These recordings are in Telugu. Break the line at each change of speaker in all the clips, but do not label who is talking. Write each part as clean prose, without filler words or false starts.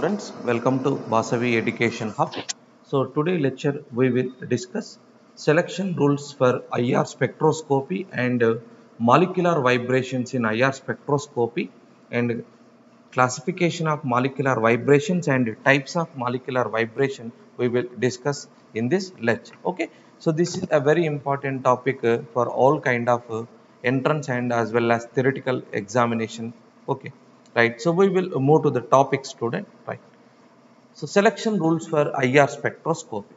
Friends, welcome to Vasavi Education Hub. So today lecture we will discuss selection rules for IR spectroscopy and molecular vibrations in IR spectroscopy and classification of molecular vibrations and types of molecular vibration we will discuss in this lecture. Okay, so this is a very important topic for all kind of entrance and as well as theoretical examination. Okay, right. So we will move to the topic, student. Right. So selection rules for IR spectroscopy.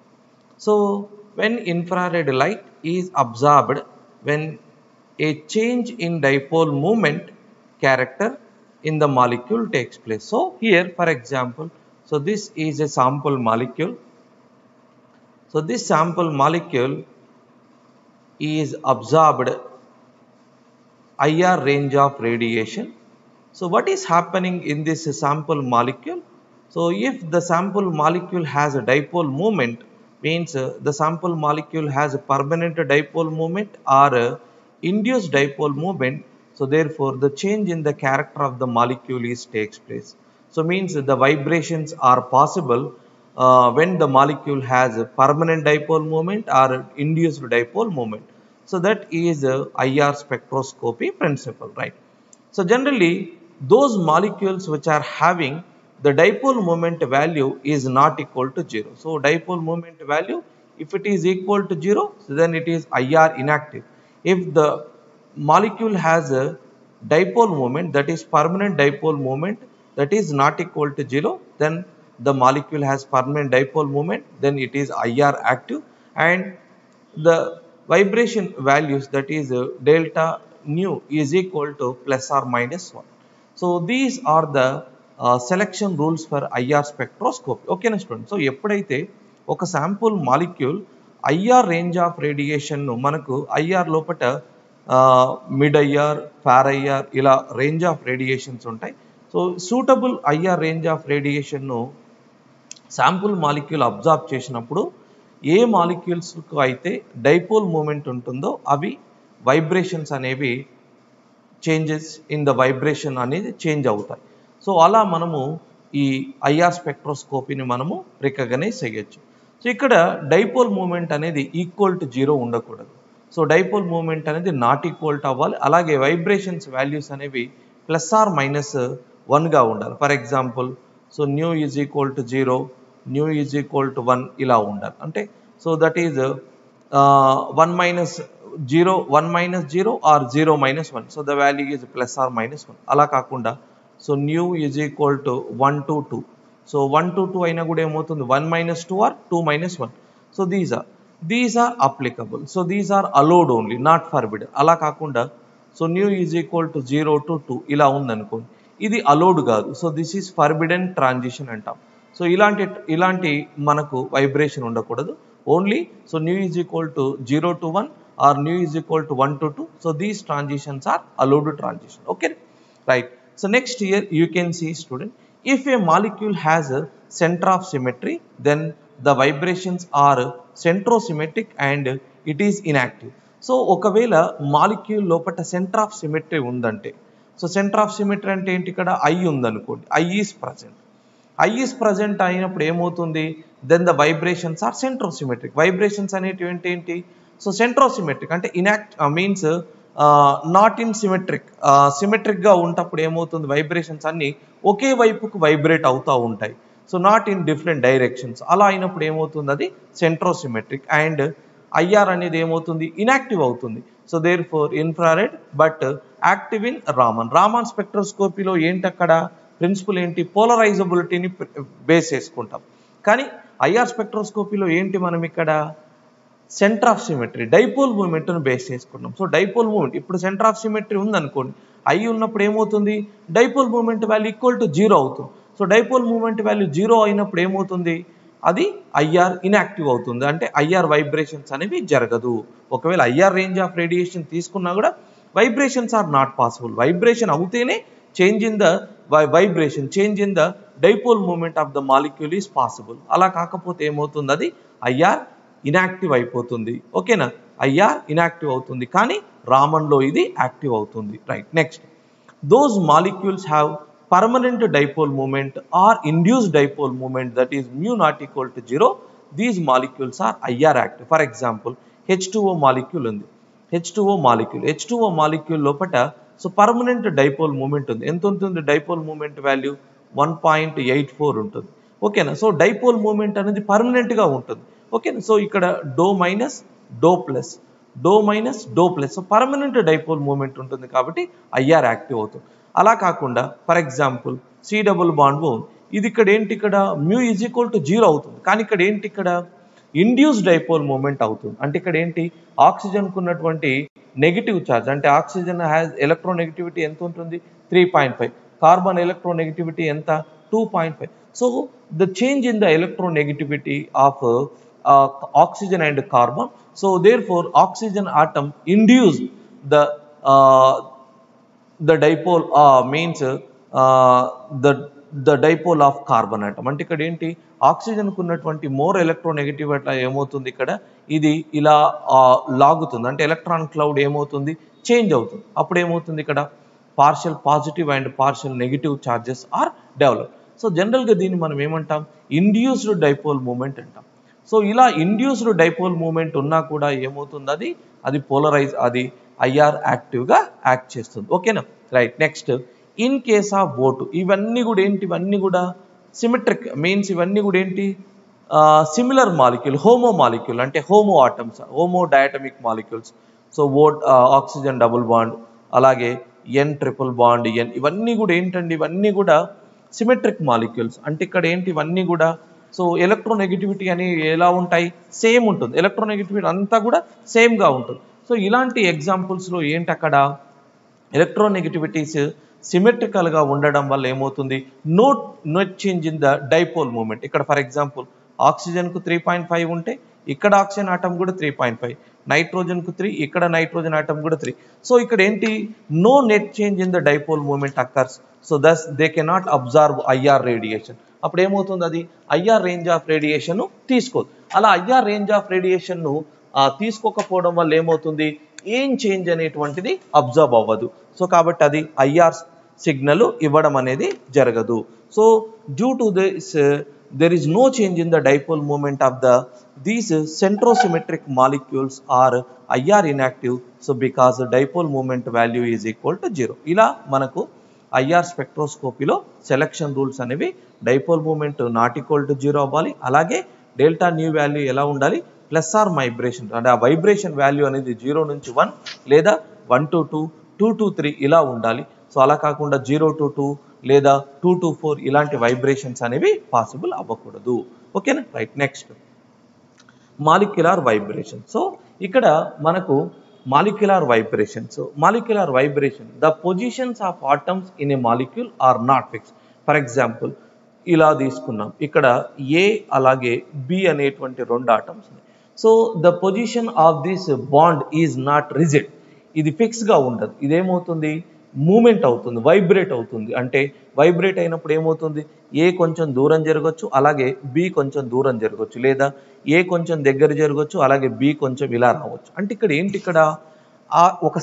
So when infrared light is absorbed, when a change in dipole moment character in the molecule takes place. So here for example, so this is a sample molecule. So this sample molecule is absorbed IR range of radiation. So what is happening in this sample molecule? So if the sample molecule has a dipole moment, means the sample molecule has a permanent dipole moment or induced dipole moment. So therefore the change in the character of the molecule takes place. So means the vibrations are possible when the molecule has a permanent dipole moment or induced dipole moment. So that is IR spectroscopy principle, right? So generally those molecules which are having the dipole moment value is not equal to 0. So dipole moment value, if it is equal to 0, so then it is IR inactive. If the molecule has a dipole moment, that is permanent dipole moment, that is not equal to 0, then the molecule has permanent dipole moment, then it is IR active, and the vibration values, that is delta nu is equal to plus or minus 1. So these are the selection rules for IR spectroscopy. Okay na student. So ఎప్పుడైతే ఒక sample molecule IR range of radiation ను మనకు IR లోపట మిడ్ IR, ఫార్ IR ఇలా range of radiations ఉంటాయి. So suitable IR range of radiation ను శాంపుల్ మాలిక్యూల్ అబ్జార్బ్ చేసినప్పుడు ఏ మాలిక్యూల్స్కు అయితే డైపోల్ మూమెంట్ ఉంటుందో అవి వైబ్రేషన్స్ అనేవి చేంజెస్ ఇన్ ద వైబ్రేషన్ అనేది చేంజ్ అవుతాయి. సో అలా మనము ఈ ఐఆర్ స్పెక్ట్రోస్కోపీని మనము రికగ్నైజ్ చేయొచ్చు. సో ఇక్కడ డైపోల్ మూమెంట్ అనేది ఈక్వల్ టు 0 ఉండకూడదు. సో డైపోల్ మూమెంట్ అనేది నాట్ ఈక్వల్ టు అవ్వాలి. అలాగే వైబ్రేషన్స్ వాల్యూస్ అనేవి ప్లస్ ఆర్ మైనస్ 1గా ఉండాలి. For example so nu is equal to 0, nu is equal to 1 ఇలా ఉండాలి. అంటే so that is 1 minus 0 or 0 minus 1. So the value is plus or minus 1. అలా కాకుండా so nu is equal to 1 to 2. So 1 to 2 అయినా కూడా ఏమవుతుంది 1 minus 2 are 2 minus 1. So these are applicable. So these are allowed only, not forbidden. అలా కాకుండా so nu is equal to 0 to 2 ఇలా ఉందనుకోండి, ఇది అలౌడ్ కాదు. So this is forbidden transition అంటాం. సో ఇలాంటి మనకు వైబ్రేషన్ ఉండకూడదు. Only so nu is equal to 0 to 1 or nu is equal to 1 to 2. So these transitions are allowed transition. Okay, right. So next here you can see, student, if a molecule has a center of symmetry, then the vibrations are centrosymmetric and it is inactive. So ఒకవేళ మాలిక్యూల్ లోపల సెంటర్ ఆఫ్ సిమెట్రీ ఉందంటే, సో సెంటర్ ఆఫ్ సిమెట్రీ అంటే ఏంటి, ఇక్కడ ఐ ఉందనుకోండి, ఐ ఈజ్ ప్రజెంట్ అయినప్పుడు ఏమవుతుంది, then the vibrations are centrosymmetric. Vibrations అనేటివి ఏంటి, సో సెంట్రోసిమెట్రిక్ అంటే మీన్స్ నాట్ ఇన్ సిమెట్రిక్గా ఉన్నప్పుడు ఏమవుతుంది, వైబ్రేషన్స్ అన్నీ ఒకే వైపుకు వైబ్రేట్ అవుతూ ఉంటాయి. So not in different directions. అలా అయినప్పుడు ఏమవుతుంది, అది సెంట్రోసిమెట్రిక్. అండ్ ఐఆర్ అనేది ఏమవుతుంది, ఇన్యాక్టివ్ అవుతుంది. So therefore infrared but active in Raman స్పెక్ట్రోస్కోపీలో ఏంటి, అక్కడ ప్రిన్సిపల్ ఏంటి, పోలరైజబిలిటీని బేస్ చేసుకుంటాం. కానీ ఐఆర్ స్పెక్ట్రోస్కోపీలో ఏంటి, మనం ఇక్కడ సెంటర్ ఆఫ్ సిమెట్రీ డైపోల్ మూమెంట్ను బేస్ చేసుకున్నాం. సో డైపోల్ మూమెంట్ ఇప్పుడు సెంటర్ ఆఫ్ సిమెట్రీ ఉందనుకోండి, ఐ ఉన్నప్పుడు ఏమవుతుంది, dipole moment value equal to 0 అవుతుంది. సో డైపోల్ మూమెంట్ వాల్యూ 0 అయినప్పుడు ఏమవుతుంది, అది ఐఆర్ ఇన్యాక్టివ్ అవుతుంది. అంటే ఐఆర్ వైబ్రేషన్స్ అనేవి జరగదు. ఒకవేళ ఐఆర్ రేంజ్ ఆఫ్ రేడియేషన్ తీసుకున్నా కూడా vibrations are not possible. Vibration అవుతేనే change in the dipole moment of the molecule is possible. అలా కాకపోతే ఏమవుతుంది, అది ఐఆర్ ఇన్యాక్టివ్ అయిపోతుంది. ఓకేనా, ఐఆర్ ఇన్యాక్టివ్ అవుతుంది, కానీ రామన్లో ఇది యాక్టివ్ అవుతుంది. Right. Next, those molecules have permanent dipole moment or induced dipole moment, that is mu not equal to 0, these molecules are IR active. For example, H2O molecule ఉంది. H2O molecule లోపట సో పర్మనెంట్ డైపోల్ మూమెంట్ ఉంది. ఎంత ఉంటుంది డైపోల్ మూమెంట్ వాల్యూ? 1.84 ఉంటుంది. ఓకేనా? సో డైపోల్ మూమెంట్ అనేది పర్మనెంట్గా ఉంటుంది. ఓకేనా? సో ఇక్కడ డో మైనస్ డో ప్లస్, డో మైనస్ డో plus, so permanent dipole moment ఉంటుంది కాబట్టి ఐఆర్ యాక్టివ్ అవుతుంది. అలా కాకుండా for example C double bond ఓన్, ఇది ఇక్కడ ఏంటి, ఇక్కడ మ్యూ ఈజ్ ఈక్వల్ టు 0 అవుతుంది. కానీ ఇక్కడ ఏంటి, ఇక్కడ ఇండ్యూస్ డైపోల్ మూమెంట్ అవుతుంది. అంటే ఇక్కడ ఏంటి, ఆక్సిజన్కు ఉన్నటువంటి నెగిటివ్ ఛార్జ్, అంటే ఆక్సిజన్ హ్యాస్ ఎలక్ట్రోనెగటివిటీ ఎంత ఉంటుంది? 3.5. కార్బన్ ఎలక్ట్రోనెగటివిటీ ఎంత? 2.5. So the change in the electronegativity of oxygen and carbon, so therefore oxygen atom induce the dipole means the dipole of carbon atom. అంటే ఇక్కడ ఏంటి, ఆక్సిజన్ కు ఉన్నటువంటి మోర్ ఎలక్ట్రోనెగటివ్ అట్లా ఏమవుతుంది, ఇక్కడ ఇది ఇలా లాగుతుంది. అంటే ఎలక్ట్రాన్ క్లౌడ్ ఏమవుతుంది, చేంజ్ అవుతుంది. అప్పుడు ఏమవుతుంది, ఇక్కడ partial positive and partial negative charges are develop. So జనరల్గా దీన్ని మనం ఏమంటాం, ఇండ్యూస్డ్ డైపోల్ మూమెంట్ అంటాం. సో ఇలా ఇండ్యూస్డ్ డైపోల్ మూమెంట్ ఉన్నా కూడా ఏమవుతుంది, అది పోలరైజ్, అది ఐఆర్ యాక్టివ్గా యాక్ట్ చేస్తుంది. ఓకేనా? Right. Next, in case of O2, ఇవన్నీ కూడా ఏంటి, ఇవన్నీ కూడా సిమెట్రిక్ మీన్స్ ఇవన్నీ కూడా ఏంటి, సిమిలర్ మాలిక్యూల్, హోమో మాలిక్యూల్, అంటే homo atoms, homo diatomic molecules. So oxygen double bond, అలాగే N ట్రిపుల్ బాండ్ N, ఇవన్నీ కూడా ఏంటండి, ఇవన్నీ కూడా సిమెట్రిక్ మాలిక్యూల్స్. అంటే ఇక్కడ ఏంటి, ఇవన్నీ కూడా సో ఎలక్ట్రోనెగటివిటీ అని ఎలా ఉంటాయి, సేమ్ ఉంటుంది. ఎలక్ట్రోనెగటివిటీ అంతా కూడా సేమ్గా ఉంటుంది. సో ఇలాంటి ఎగ్జాంపుల్స్లో ఏంటి, అక్కడ ఎలక్ట్రోనెగటివిటీస్ సిమెట్రికల్గా ఉండడం వల్ల ఏమవుతుంది, no change in the dipole moment. ఇక్కడ ఫర్ ఎగ్జాంపుల్ ఆక్సిజన్కు 3.5 ఉంటే ఇక్కడ ఆక్సిజన్ ఆటం కూడా 3.5, నైట్రోజన్కు 3, ఇక్కడ నైట్రోజన్ ఆటం కూడా 3. సో ఇక్కడ ఏంటి, no net change in the dipole moment occurs. So thus they cannot observe IR radiation. అప్పుడు ఏమవుతుంది, అది ఐఆర్ రేంజ్ ఆఫ్ రేడియేషన్ తీసుకోదు. అలా ఐఆర్ రేంజ్ ఆఫ్ రేడియేషన్ను తీసుకోకపోవడం వల్ల ఏమవుతుంది, ఏం చేంజ్ అనేటువంటిది అబ్జర్వ్ అవ్వదు. సో కాబట్టి అది ఐఆర్ సిగ్నల్ ఇవ్వడం అనేది జరగదు. So due to this there is no change in the dipole moment of these centrosymmetric molecules are IR inactive. So because the dipole moment value is equal to 0. ఇలా మనకు ఐఆర్ స్పెక్ట్రోస్కోపీలో సెలక్షన్ రూల్స్ అనేవి dipole moment not equal to 0 అవ్వాలి, అలాగే డెల్టా న్యూ వాల్యూ ఎలా ఉండాలి, ప్లస్ ఆర్ వైబ్రేషన్, అంటే ఆ వైబ్రేషన్ వాల్యూ అనేది 0 నుంచి 1 లేదా 1 to 2, 2 to 3 ఇలా ఉండాలి. సో అలా కాకుండా 0 to 2 లేదా 2 to 4 ఇలాంటి వైబ్రేషన్స్ అనేవి పాసిబుల్ అవ్వకూడదు. ఓకేనా? Right. Next, molecular vibration. So ఇక్కడ మనకు molecular vibration. So molecular vibration, the positions of atoms in a molecule are not fixed. For example, ఇలా తీసుకున్నాం, ఇక్కడ A అలాగే B అనేటువంటి రెండు ఆటమ్స్ ఉన్నాయి. So the position of this bond is not rigid, ఇది ఫిక్స్గా ఉండదు. ఇదేమవుతుంది, మూమెంట్ అవుతుంది, వైబ్రేట్ అవుతుంది. అంటే వైబ్రేట్ అయినప్పుడు ఏమవుతుంది, ఏ కొంచెం దూరం జరగవచ్చు, అలాగే బి కొంచెం దూరం జరగవచ్చు, లేదా ఏ కొంచెం దగ్గర జరగవచ్చు, అలాగే బి కొంచెం ఇలా రావచ్చు. అంటే ఇక్కడ ఏంటి, ఇక్కడ ఒక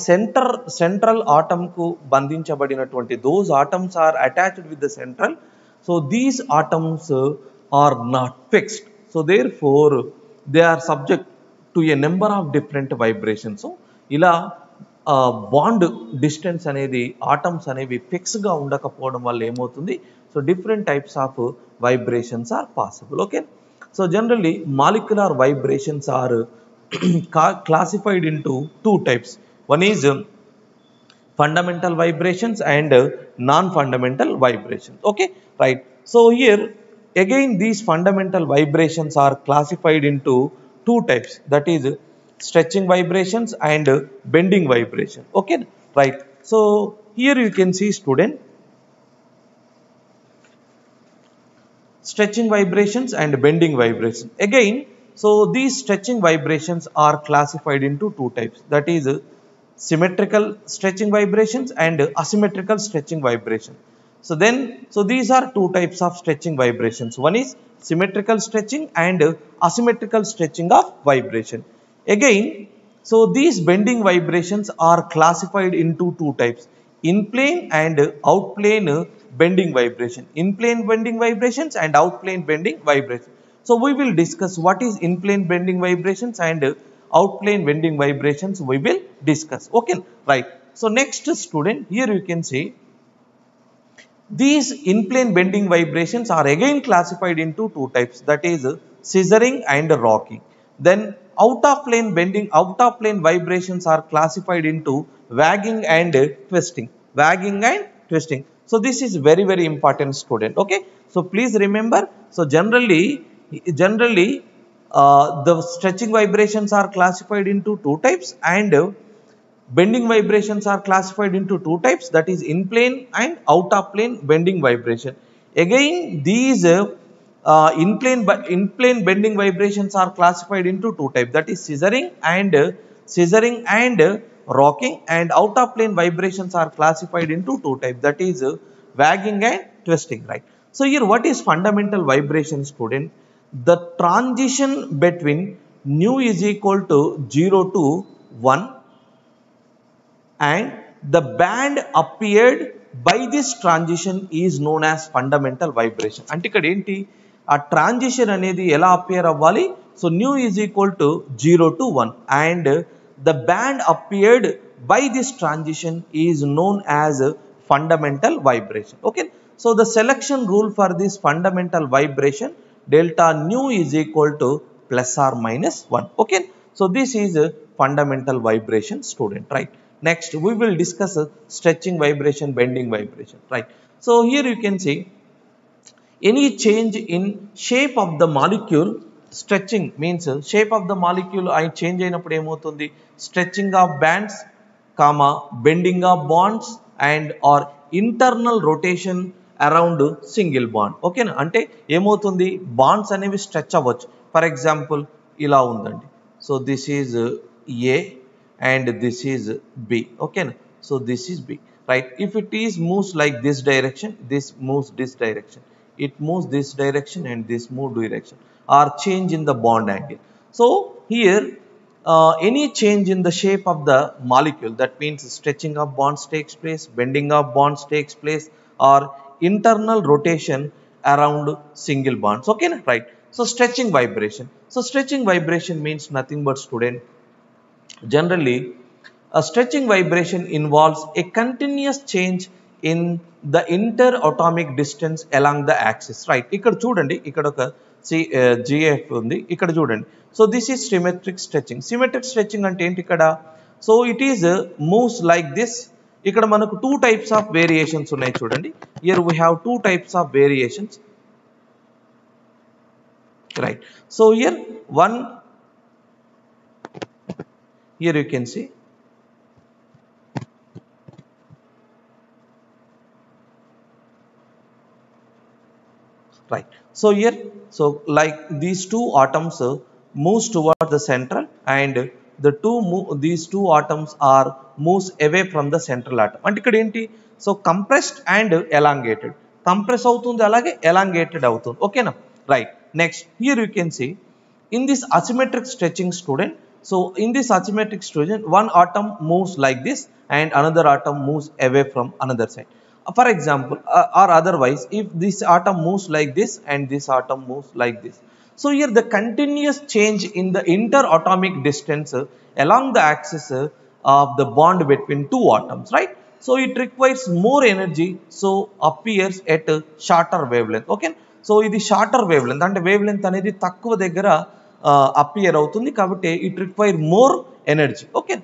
సెంట్రల్ ఆటమ్కు బంధించబడినటువంటి those atoms are attached with the central. So these atoms are not fixed. So therefore they are subject to a number of different vibrations. So ఇలా బాండ్ డిస్టెన్స్ అనేది ఆటమ్స్ అనేవి ఫిక్స్గా ఉండకపోవడం వల్ల ఏమవుతుంది, so different types of vibrations are possible. Okay. So generally molecular vibrations are classified into two types. One is fundamental vibrations and non-fundamental vibrations. Okay, right. So here again these fundamental vibrations are classified into two types, that is stretching vibrations and bending vibration. Okay, right. So here you can see, student, stretching vibrations and bending vibrations. Again, so these stretching vibrations are classified into two types, that is symmetrical stretching vibrations and asymmetrical stretching vibration. So these are two types of stretching vibrations. One is symmetrical stretching and asymmetrical stretching of vibration. Again, so these bending vibrations are classified into two types, in plane and out plane bending vibration, in plane bending vibrations and out plane bending vibrations. So we will discuss what is in plane bending vibrations and out plane bending vibrations we will discuss. Okay, right. So next student, here you can see these in-plane bending vibrations are again classified into two types, that is scissoring and rocking. Then out of plane vibrations are classified into wagging and twisting. Wagging and twisting. So this is very, very important student. Okay. So please remember. So generally the stretching vibrations are classified into two types and bending vibrations are classified into two types, that is in plane and out of plane bending vibration. Again these in plane bending vibrations are classified into two types, that is scissoring and rocking, and out of plane vibrations are classified into two types, that is wagging and twisting, right. So here what is fundamental vibration student? The transition between nu is equal to 0 to 1 and the band appeared by this transition is known as fundamental vibration. అంటే ఇక్కడ ఏంటి ఆ ట్రాన్సిషన్ అనేది ఎలా అపియర్ అవ్వాలి? So nu is equal to 0 to 1 and the band appeared by this transition is known as fundamental vibration. Okay, so the selection rule for this fundamental vibration, delta nu is equal to plus or minus 1. Okay, so this is a fundamental vibration student, right. Next we will discuss stretching vibration, bending vibration, right. So here you can see any change in shape of the molecule, stretching means shape of the molecule I change అయినప్పుడు ఏమవుతుంది? Stretching of bands, comma bending of bonds and or internal rotation around single bond. ఓకేనా, అంటే ఏమవుతుంది? బాండ్స్ అనేవి స్ట్రెచ్ అవ్వచ్చు. ఫర్ ఎగ్జాంపుల్ ఇలా ఉందండి. So this is A and this is B. Okay, so this is B, right. If it is moves like this direction, this moves this direction, it moves this direction and this move direction, or change in the bond angle. So here any change in the shape of the molecule, that means stretching of bonds takes place, bending of bonds takes place, or internal rotation around single bonds. Okay, right. So stretching vibration. So stretching vibration means nothing but student, generally a stretching vibration involves a continuous change in the interatomic distance along the axis, right. ఇక్కడ చూడండి, ఇక్కడ ఒక GF ఉంది, ఇక్కడ చూడండి. So this is symmetric stretching. Symmetric stretching అంటే ఏంటి ఇక్కడ? So it is moves like this. ఇక్కడ మనకు టూ టైప్స్ ఆఫ్ వేరియేషన్స్ ఉన్నాయి చూడండి. Here we have two types of variations, right. So here one, here you can see right. So here, so like these two atoms moves towards the central and these two atoms are moves away from the central atom. అంటే ఇక్కడ ఏంటి? So compressed and elongated, compress అవుతుంది అలాగే elongated అవుతుంది. ఓకేనా, right. Next here you can see in this asymmetric stretching student. So in this asymmetric stretching, one atom moves like this and another atom moves away from another side. For example, or otherwise, if this atom moves like this and this atom moves like this. So here the continuous change in the interatomic distance along the axis of the bond between two atoms, right. So it requires more energy, so appears at a shorter wavelength. Okay, so ఇది shorter wavelength, అంటే wavelength అనేది తక్కువ దగ్గర అపియర్ అవుతుంది కాబట్టి it require more energy. Okay,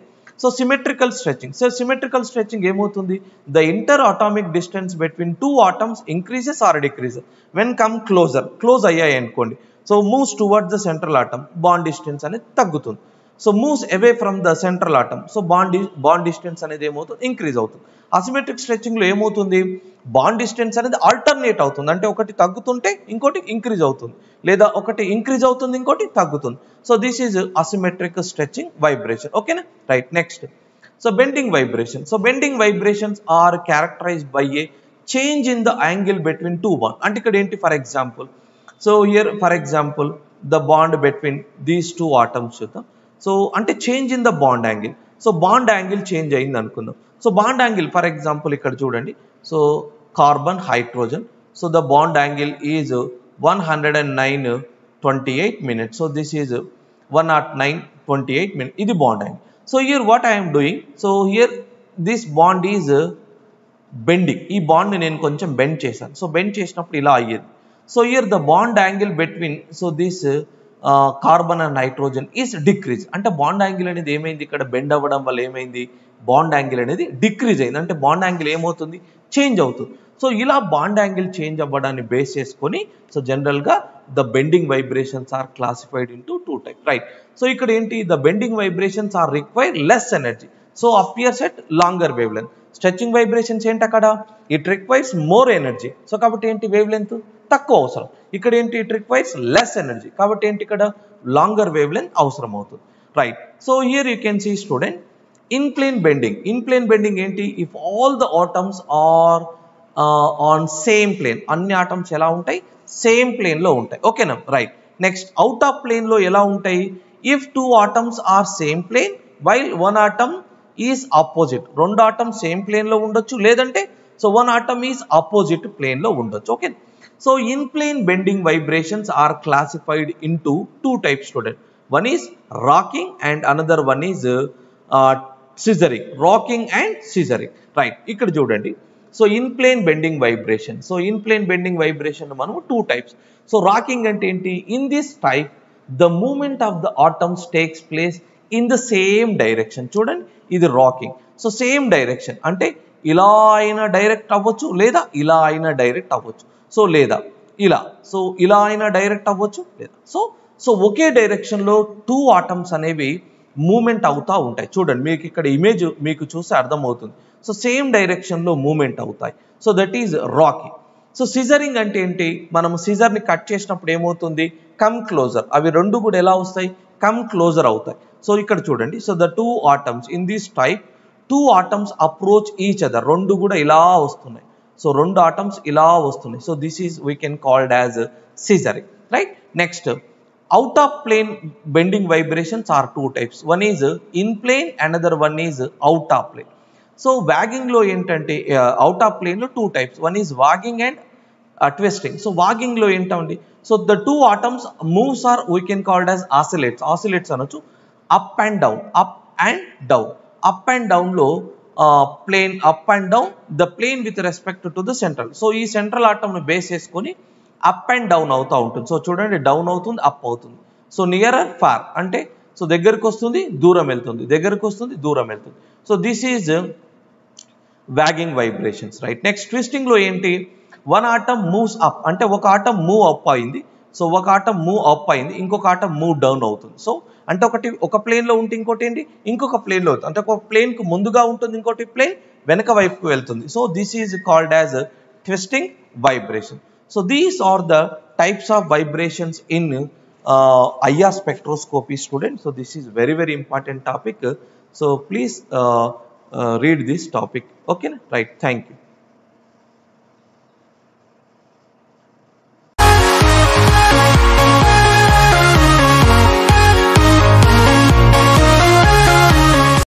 so symmetrical stretching. So symmetrical stretching ఏమవుతుంది? The inter atomic distance between two atoms increases or decreases when come close అయ్యాయి అనుకోండి. So moves towards the central atom, bond distance అనేది తగ్గుతుంది. So moves away from the central atom, so bond distance అనేది ఏమవుతుంది? ఇంక్రీజ్ అవుతుంది. అసిమెట్రిక్ స్ట్రెచింగ్ లో ఏమవుతుంది? బాండ్ డిస్టెన్స్ అనేది ఆల్టర్నేట్ అవుతుంది, అంటే ఒకటి తగ్గుతుంటే ఇంకోటి ఇంక్రీజ్ అవుతుంది, లేదా ఒకటి ఇంక్రీజ్ అవుతుంది ఇంకోటి తగ్గుతుంది. So this is asymmetric stretching vibration. ఓకేనా, right. Next, so bending vibration. So bending vibrations are characterised by a change in the angle between two bond. అంటే ఇక్కడ ఏంటి? For example, so here for example the bond between these two atoms చూద్దాం. సో అంటే change in the bond angle. So bond angle change అయింది అనుకుందాం. So bond angle for example ఇక్కడ చూడండి. So carbon hydrogen. So the bond angle is 109.28 minutes. So this is 109.28 minutes. This is bond angle. So here what I am doing, so here this bond is bending. ఈ బాండ్ నేను కొంచెం బెండ్ చేశాను. సో బెండ్ చేసినప్పుడు ఇలా అయ్యేది. So here the bond angle between so this carbon and nitrogen is decrease. అంటే బాండ్ యాంగిల్ అనేది ఏమైంది, ఇక్కడ బెండ్ అవ్వడం వల్ల ఏమైంది, బాండ్ యాంగిల్ అనేది డిక్రీజ్ అయింది. అంటే బాండ్ యాంగిల్ ఏమవుతుంది, చేంజ్ అవుతుంది. సో ఇలా బాండ్ యాంగిల్ చేంజ్ అవ్వడాన్ని బేస్ చేసుకొని సో జనరల్గా the bending vibrations are classified into two type, right. So ఇక్కడ ఏంటి, the bending vibrations are require less energy, so appears at longer wavelength. Stretching vibrations ఏంటి, అక్కడ it requires more energy, so కాబట్టి ఏంటి వేవ్ లెంత్ తక్కువ అవసరం. ఇక్కడ ఏంటి, ఇట్ రిక్వైర్స్ లెస్ ఎనర్జీ, కాబట్టి ఏంటి ఇక్కడ లాంగర్ వేవ్ లెంత్ అవసరం అవుతుంది, right. So here you can see student in plane bending. In plane bending ఏంటి, if all the atoms are on same plane, అన్ని ఆటమ్స్ ఎలా ఉంటాయి, సేమ్ ప్లేన్ లో ఉంటాయి, ఓకేనా, right. Next out of plane లో ఎలా ఉంటాయి, if two atoms are same plane while one atom is opposite. రెండు ఆటమ్స్ సేమ్ ప్లేన్ లో ఉండొచ్చు, లేదంటే so one atom is opposite plane లో ఉండొచ్చు, okay. So in plane bending vibrations are classified into two types student. One is rocking and another one is scissoring. Rocking and scissoring, right. ఇక్కడ చూడండి, so in plane bending vibration, so in plane bending vibration మనం టూ టైప్స్. సో రాకింగ్ అంటే ఏంటి, in this type the moment of the atoms takes place in the same direction. చూడండి ఇది రాకింగ్. సో సేమ్ డైరెక్షన్ అంటే ఇలా అయినా డైరెక్ట్ అవ్వచ్చు, లేదా ఇలా అయినా డైరెక్ట్ అవ్వచ్చు, సో లేదా ఇలా, సో ఇలా అయినా డైరెక్ట్ అవ్వచ్చు లేదా. సో ఒకే డైరెక్షన్లో టూ ఆటమ్స్ అనేవి మూమెంట్ అవుతూ ఉంటాయి. చూడండి మీకు ఇక్కడ ఇమేజ్ మీకు చూస్తే అర్థమవుతుంది. సో సేమ్ డైరెక్షన్లో మూమెంట్ అవుతాయి, so that is rocking. So scissoring అంటే ఏంటి, మనం సిజర్ని కట్ చేసినప్పుడు ఏమవుతుంది, కమ్ క్లోజర్, అవి రెండు కూడా ఎలా వస్తాయి, కమ్ క్లోజర్ అవుతాయి. సో ఇక్కడ చూడండి, so the two atoms in this type, two atoms approach each other, రెండు కూడా ఇలా వస్తున్నాయి, సో రెండు ఆటమ్స్ ఇలా వస్తున్నాయి. So this is we can called as scissoring, right. Next out of plane bending vibrations are two types. One is in plane, another one is out of plane. So wagging లో ఏంటంటే అవుట్ ఆఫ్ ప్లేన్ లో two types, one is wagging and twisting. So wagging లో ఏంటండి, so the two atoms moves or we can called as oscillates. Oscillates అనొచ్చు. Up and down, up and down. Up and down లో plane up and down, the plane with respect to the central. So ఈ సెంట్రల్ ఆటమ్ ను బేస్ చేసుకొని అప్ అండ్ డౌన్ అవుతూ ఉంటుంది. సో చూడండి డౌన్ అవుతుంది, అప్ అవుతుంది. సో నియరర్ ఫార్ అంటే సో దగ్గరకు వస్తుంది, దూరం వెళ్తుంది, దగ్గరకు వస్తుంది, దూరం వెళ్తుంది. So this is వాగింగ్ vibrations, right. Next twisting లో ఏంటి, వన్ ఆటమ్ మూవ్స్ అప్ అంటే ఒక ఆటమ్ మూవ్ అప్ అయింది, సో ఒక ఆటమ్ మూవ్ అప్ అయింది, ఇంకొక ఆటమ్ మూవ్ డౌన్ అవుతుంది. సో అంటే ఒకటి ఒక ప్లేన్ లో ఉంటే ఇంకోటి ఏంటి, ఇంకొక ప్లేన్ లో అవుతుంది. అంటే ఒక ప్లేన్ కు ముందుగా ఉంటుంది, ఇంకోటి ప్లేన్ వెనక వైపుకు వెళ్తుంది. So this is called as twisting vibration. So these are the types of vibrations in IR spectroscopy, student. So this is very important topic. So please read this topic. Okay, right. Thank you.